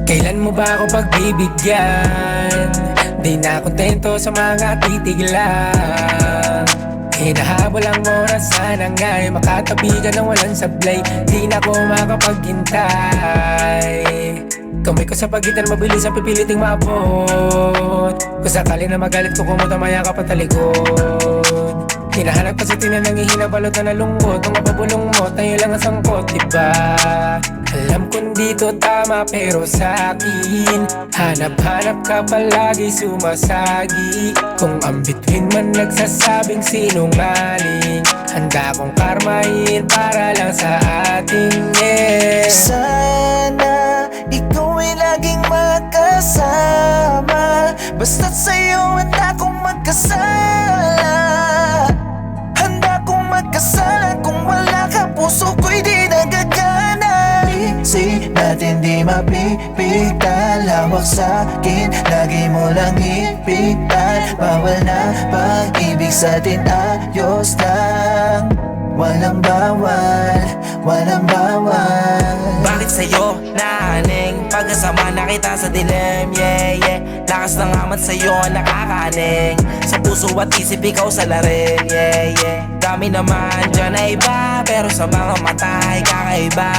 Kailan mo ba ako pagbibigyan? Di na kontento sa mga titiglan. Hinahabol ang oras, sana nga'y makatabi ka nang walang sablay. Di na ako makapaghintay. Kamay ko sa pagitan, mabilis ang pipiliting maabot. Kung sakali na magalit ko, kumutamaya ka patalikod. Hinahanap pa sa tinan, nangihina balot na nalungkot. Kung mapabulong mo, tayo lang ang sangkot, diba? Alam kong dito tama pero sa'kin hanap-hanap ka palagi sumasagi. Kung ang bituin man nagsasabing sinungaling, handa kong karmahin para lang sa ating Sana ikaw ay laging makasama, basta't sa'yo handa kong magkasala. Handa kong magkasala, kung wala ka puso ko'y di nagagana. Isip natin di mapipigtan, lawak sa'kin, lagi mo lang ipigtan. Bawal na pag-ibig sa'tin, ayos lang. Walang bawal, walang bawal. Bakit sa'yo naaning pagkasama na kita sa dilim, yeah, yeah. Lakas ng amat sa'yo nakakaning, sa puso at isip ikaw sa larin, yeah, yeah. Dami naman dyan na iba, pero sa mga mata ay kakaiba.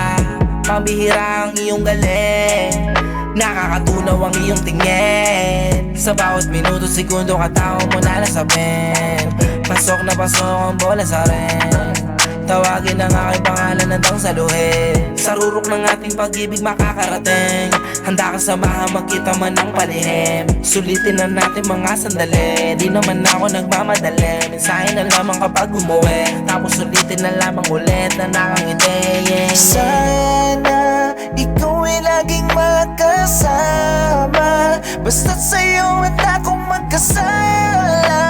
Pambihira ang iyong galing, nakakatunaw ang iyong tingin. Sa bawat minuto, segundo, katao mo na nasabin. Pasok na pasok ang bola sa rin. Tawagin ang aking pangalan nandang saluhin. Sa rurok ng ating pag-ibig makakarating, handa ka samahan magkita man ng palihim. Sulitin na natin mga sandali, di naman ako nagmamadali. Mensahe na lamang kapag umuwi, tapos sulitin na lamang ulit na nakangiti, yeah, yeah. Sana ikaw ay laging makasama, basta't sa'yo handa kong magkasala.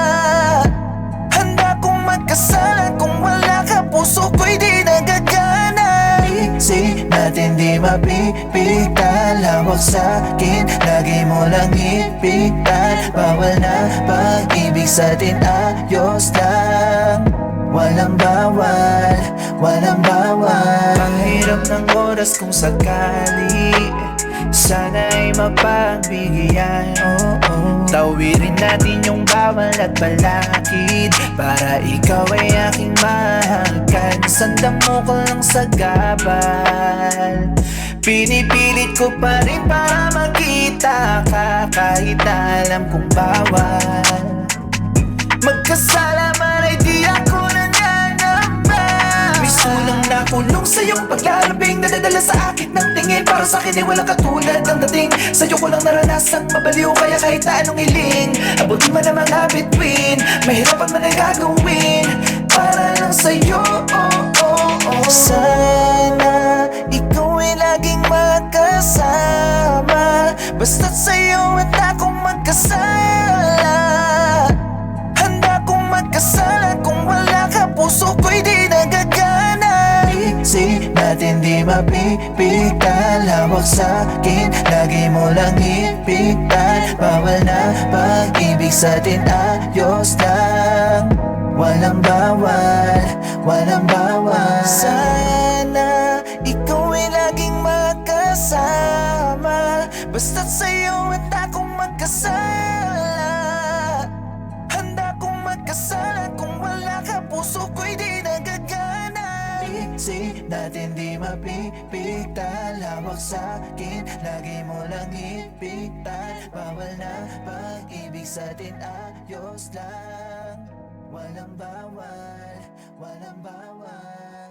Handa kong magkasala, kung wala ka puso ko'y di nagagana. Isip natin di mapipigtan, lawak sa'kin, lagi mo lang ipigtan. Bawal na pag-ibig sa'tin, ayos lang. Walang bawal, walang bawal. Panghirap ng oras kung sakali, sana'y mapagbigyan, oh, oh. Tawirin natin yung bawal at balakid, para ikaw ay aking mahagan. Sandam mo ko lang sa gabal, pinipilit ko pa rin para makita ka, kahit na alam kong bawal. Magkasala man ay di ako nanyanamba. May sulang nakulong sa iyong paglalabing, nadadala sa akin ng tingin. Para sa akin ay walang katulad ng dating, sa'yo ko lang naranasang mabaliw, kaya kahit na anong hiling, abutin man ang mga bituin, mahirapan man ay gagawin para lang sa'yo, oh, oh, oh. Sana ikaw ay laging makasama, basta't sa'yo handa kong magkasala. Handa kong magkasala, kung wala ka puso ko'y di nagagana. Isip natin di mapipigtan, lawak sa'kin, lagi mo lang ipigtan. Bawal na pag-ibig sa'tin, ayos lang. Walang bawal, walang bawal. Sana ikaw ay laging makasama, basta't sa'yo handa kong magkasala. Handa kong magkasala, kung wala ka puso ko'y di nagagana. Isip natin di mapipigtan, lawak sa'kin, lagi mo lang ipigtan. Bawal na pag-ibig sa'tin, ayos lang. Walang bawal, walang bawal.